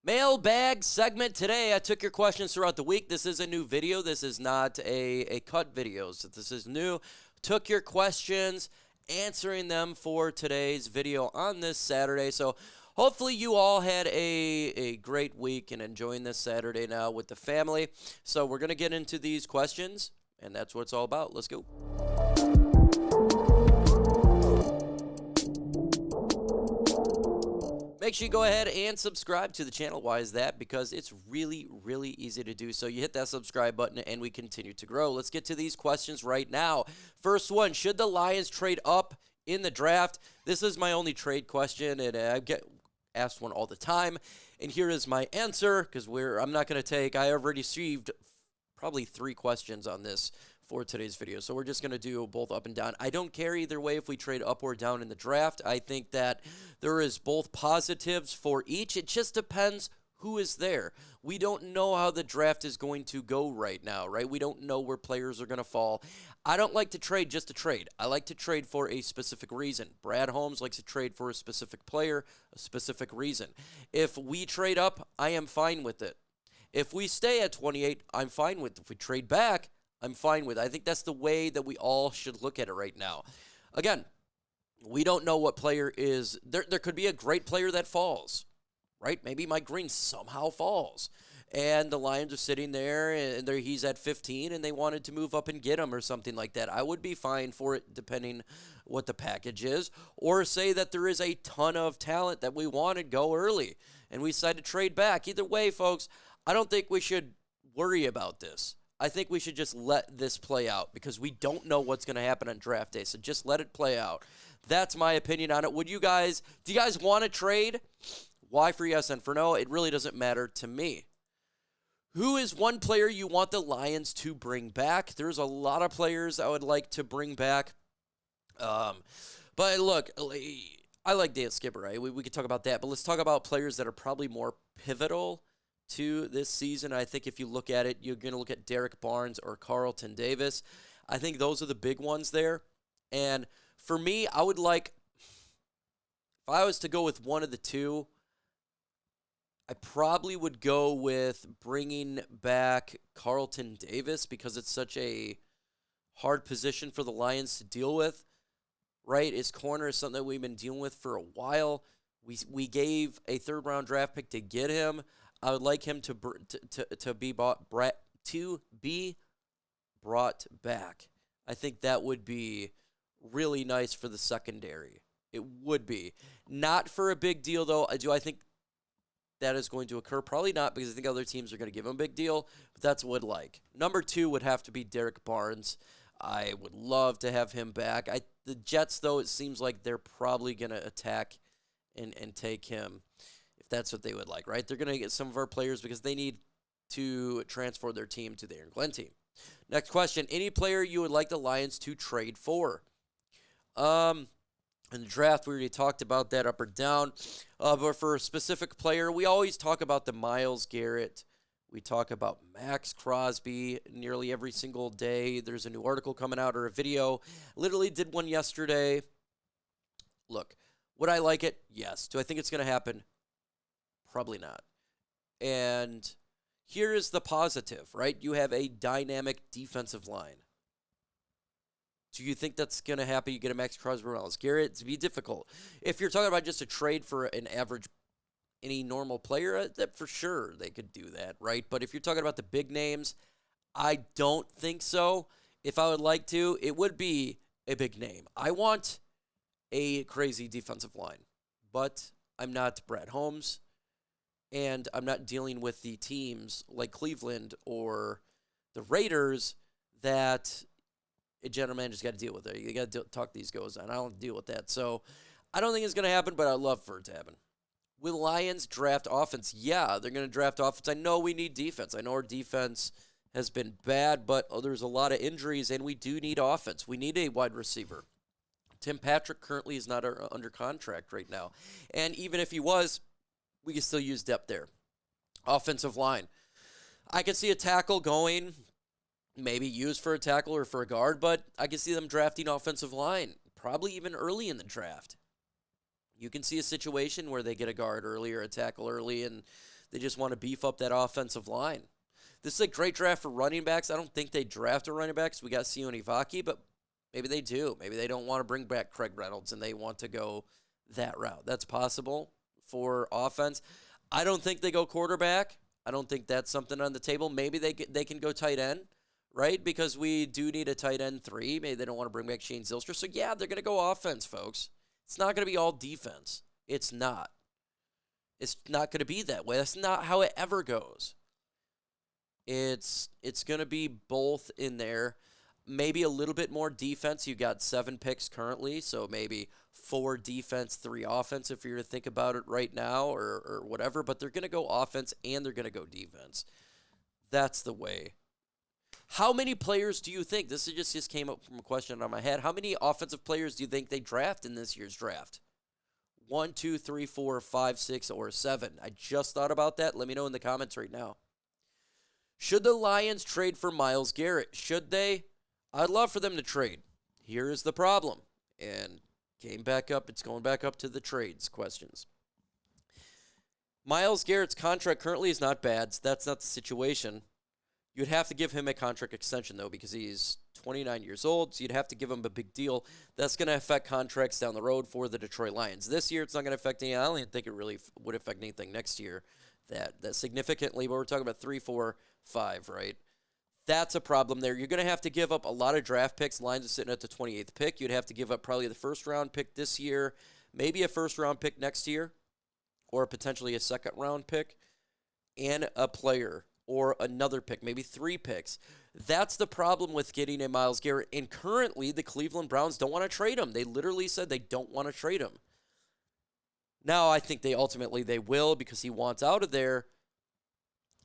Mailbag segment today. I took your questions throughout the week. This is a new video. This is not a cut video. So this is new. Took your questions, answering them for today's video on this Saturday. So hopefully you all had a great week and enjoying this Saturday now with the family. So we're going to get into these questions, and that's what it's all about. Let's go. Make sure you go ahead and subscribe to the channel. Why is that? Because it's really, really easy to do. So you hit that subscribe button and we continue to grow. Let's get to these questions right now. First one, should the Lions trade up in the draft? This is my only trade question, and I get asked one all the time. And here is my answer, because I'm not going to take, I already received probably 3 questions on this for today's video. So we're just going to do both up and down. I don't care either way if we trade up or down in the draft. I think that there is both positives for each. It just depends who is there. We don't know how the draft is going to go right now, right? We don't know where players are going to fall. I don't like to trade just to trade. I like to trade for a specific reason. Brad Holmes likes to trade for a specific player, a specific reason. If we trade up, I am fine with it. If we stay at 28, I'm fine with it. If we trade back, I'm fine with it. I think that's the way that we all should look at it right now. Again, we don't know what player is. There could be a great player that falls, right? Maybe Mike Green somehow falls. And the Lions are sitting there, and he's at 15, and they wanted to move up and get him or something like that. I would be fine for it, depending what the package is. Or say that there is a ton of talent that we want to go early, and we decide to trade back. Either way, folks, I don't think we should worry about this. I think we should just let this play out because we don't know what's going to happen on draft day. So just let it play out. That's my opinion on it. Do you guys want to trade? Why for yes and for no? It really doesn't matter to me. Who is one player you want the Lions to bring back? There's a lot of players I would like to bring back. But look, I like Dale Skipper, right? We could talk about that. But let's talk about players that are probably more pivotal to this season. I think if you look at it, you're going to look at Derrick Barnes or Carlton Davis. I think those are the big ones there. And for me, I would like, if I was to go with one of the two, I probably would go with bringing back Carlton Davis because it's such a hard position for the Lions to deal with, right? His corner is something that we've been dealing with for a while. We gave a third-round draft pick to get him. I would like him to be brought back. I think that would be really nice for the secondary. It would be. Not for a big deal, though. I think that is going to occur? Probably not, because I think other teams are going to give him a big deal, but that's what I'd like. Number 2 would have to be Derrick Barnes. I would love to have him back. The Jets, though, it seems like they're probably going to attack and take him. That's what they would like, right? They're going to get some of our players because they need to transfer their team to the Aaron Glenn team. Next question. Any player you would like the Lions to trade for? In the draft, we already talked about that up or down. But for a specific player, we always talk about the Myles Garrett. We talk about Max Crosby nearly every single day. There's a new article coming out or a video. Literally did one yesterday. Look, would I like it? Yes. Do I think it's going to happen? Probably not. And here is the positive, right? You have a dynamic defensive line. Do you think that's going to happen? You get a Max Crosby or Myles Garrett? It's be difficult. If you're talking about just a trade for an average, any normal player, that for sure they could do that, right? But if you're talking about the big names, I don't think so. If I would like to, it would be a big name. I want a crazy defensive line, but I'm not Brad Holmes. And I'm not dealing with the teams like Cleveland or the Raiders that a general manager's got to deal with it. You got to talk these guys, and I don't deal with that. So I don't think it's going to happen, but I'd love for it to happen. Will Lions draft offense? Yeah, they're going to draft offense. I know we need defense. I know our defense has been bad, but there's a lot of injuries, and we do need offense. We need a wide receiver. Tim Patrick currently is not under contract right now. And even if he was, we can still use depth there. Offensive line. I could see a tackle going, maybe used for a tackle or for a guard, but I can see them drafting offensive line, probably even early in the draft. You can see a situation where they get a guard early or a tackle early, and They just want to beef up that offensive line. This is a great draft for running backs. I don't think they draft a running back. We got Sione Vaki, but maybe they do. Maybe they don't want to bring back Craig Reynolds and they want to go that route. That's possible for offense. I don't think they go quarterback. I don't think that's something on the table. Maybe they can go tight end, right? Because we do need a tight end 3. Maybe they don't want to bring back Shane Zylstra. So, yeah, they're going to go offense, folks. It's not going to be all defense. It's not. It's not going to be that way. That's not how it ever goes. It's going to be both in there. Maybe a little bit more defense. You got 7 picks currently, so maybe 4 defense, 3 offense if you're to think about it right now or whatever. But they're going to go offense and they're going to go defense. That's the way. How many players do you think? This just came up from a question on my head. How many offensive players do you think they draft in this year's draft? 1, 2, 3, 4, 5, 6, or 7? I just thought about that. Let me know in the comments right now. Should the Lions trade for Myles Garrett? Should they? I'd love for them to trade. Here is the problem. And came back up. It's going back up to the trades questions. Myles Garrett's contract currently is not bad. So that's not the situation. You'd have to give him a contract extension, though, because he's 29 years old, so you'd have to give him a big deal. That's going to affect contracts down the road for the Detroit Lions. This year, it's not going to affect anything. I don't even think it really would affect anything next year that significantly, but we're talking about 3, 4, 5, right? That's a problem there. You're going to have to give up a lot of draft picks. Lions are sitting at the 28th pick. You'd have to give up probably the first-round pick this year, maybe a first-round pick next year, or potentially a second-round pick, and a player, or another pick, maybe 3 picks. That's the problem with getting a Myles Garrett. And currently, the Cleveland Browns don't want to trade him. They literally said they don't want to trade him. Now, I think they will because he wants out of there.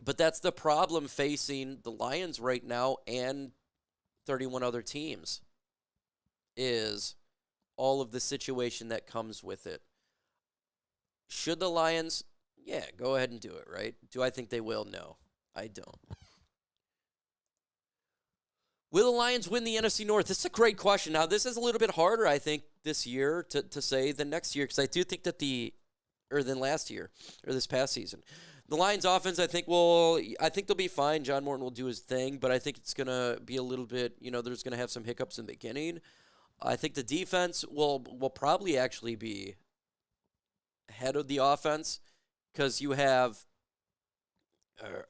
But that's the problem facing the Lions right now and 31 other teams, is all of the situation that comes with it. Should the Lions? Yeah, go ahead and do it, right? Do I think they will? No, I don't. Will the Lions win the NFC North? This is a great question. Now, this is a little bit harder, I think, this year to say than next year, because I do think that than last year, or this past season. The Lions offense, I think they'll be fine. John Morton will do his thing, but I think it's going to be a little bit, there's going to have some hiccups in the beginning. I think the defense will probably actually be ahead of the offense, because you have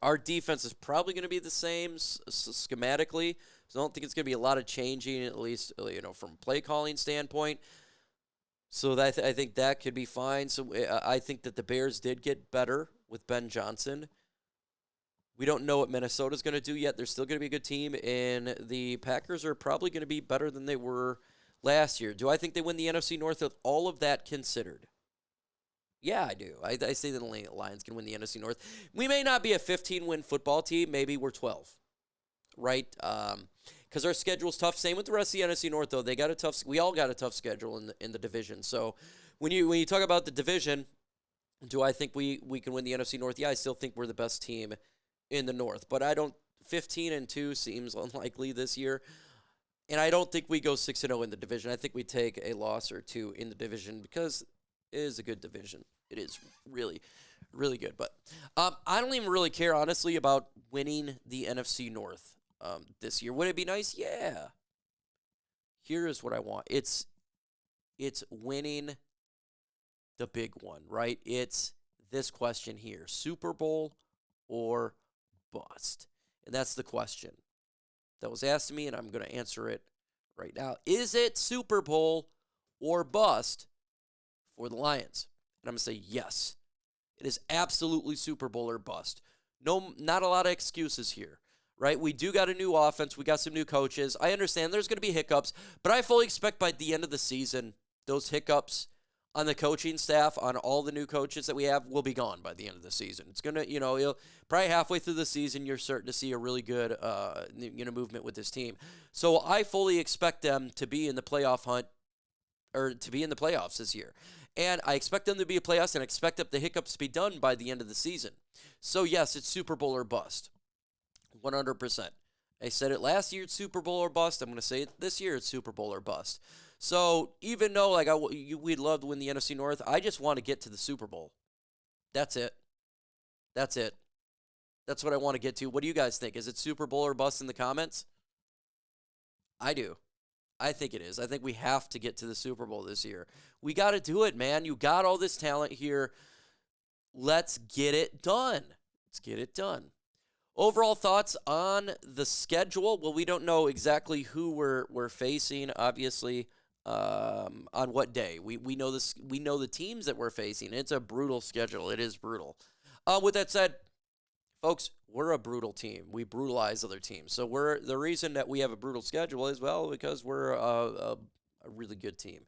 our defense is probably going to be the same schematically. So I don't think it's going to be a lot of changing, at least from play calling standpoint. So I think that could be fine. So I think that the Bears did get better with Ben Johnson. We don't know what Minnesota's going to do yet. They're still going to be a good team, and the Packers are probably going to be better than they were last year. Do I think they win the NFC North with all of that considered? Yeah, I do. I say that the Lions can win the NFC North. We may not be a 15-win football team. Maybe we're 12, right? Because our schedule's tough. Same with the rest of the NFC North, though. We all got a tough schedule in the division. So when you talk about the division, do I think we can win the NFC North? Yeah, I still think we're the best team in the North. But 15-2 seems unlikely this year. And I don't think we go 6-0 in the division. I think we take a loss or 2 in the division because it is a good division. It is really, really good. But I don't even really care, honestly, about winning the NFC North this year. Would it be nice? Yeah. Here is what I want. It's winning the big one, right? It's this question here. Super Bowl or bust? And that's the question that was asked to me, and I'm going to answer it right now. Is it Super Bowl or bust for the Lions? And I'm going to say yes. It is absolutely Super Bowl or bust. No, not a lot of excuses here, right? We do got a new offense. We got some new coaches. I understand there's going to be hiccups, but I fully expect by the end of the season, those hiccups on the coaching staff, on all the new coaches that we have, will be gone by the end of the season. It's going to, you'll probably halfway through the season, you're starting to see a really good, movement with this team. So I fully expect them to be in the playoff hunt, or to be in the playoffs this year. And I expect them to be a playoffs, and I expect the hiccups to be done by the end of the season. So yes, it's Super Bowl or bust. 100%. I said it last year, it's Super Bowl or bust. I'm going to say it this year, it's Super Bowl or bust. So even though we'd love to win the NFC North, I just want to get to the Super Bowl. That's it. That's it. That's what I want to get to. What do you guys think? Is it Super Bowl or bust in the comments? I do. I think it is. I think we have to get to the Super Bowl this year. We got to do it, man. You got all this talent here. Let's get it done. Let's get it done. Overall thoughts on the schedule? Well, we don't know exactly who we're facing, obviously, on what day. We know this. We know the teams that we're facing. It's a brutal schedule. It is brutal. With that said, folks, we're a brutal team. We brutalize other teams. So the reason that we have a brutal schedule is, well, because we're a really good team.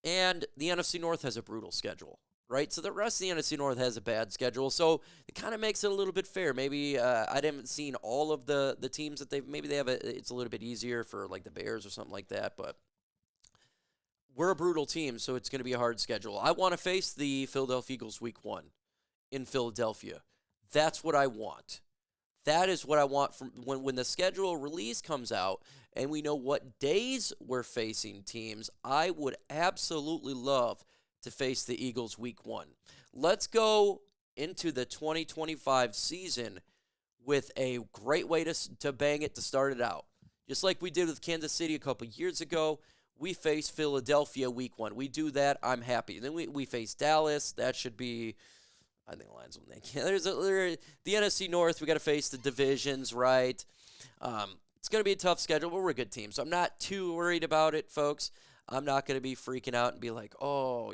And the NFC North has a brutal schedule, right? So the rest of the NFC North has a bad schedule. So it kind of makes it a little bit fair. Maybe I haven't seen all of the teams that they have it's a little bit easier for like the Bears or something like that, but we're a brutal team, so it's going to be a hard schedule. I want to face the Philadelphia Eagles week 1 in Philadelphia. That's what I want. That is what I want from when the schedule release comes out and we know what days we're facing teams. I would absolutely love to face the Eagles week 1. Let's go into the 2025 season with a great way to bang it to start it out. Just like we did with Kansas City a couple years ago, we face Philadelphia week 1. We do that, I'm happy. Then we face Dallas. That should be... I think the Lions will make it. There's the NFC North. We got to face the divisions, right? It's going to be a tough schedule, but we're a good team, so I'm not too worried about it, folks. I'm not going to be freaking out and be like, oh,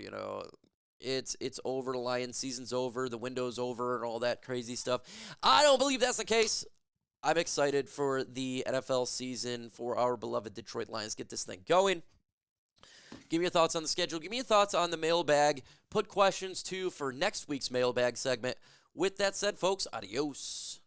it's over. The Lions season's over. The window's over and all that crazy stuff. I don't believe that's the case. I'm excited for the NFL season for our beloved Detroit Lions. Get this thing going. Give me your thoughts on the schedule. Give me your thoughts on the mailbag. Put questions, too, for next week's mailbag segment. With that said, folks, adios.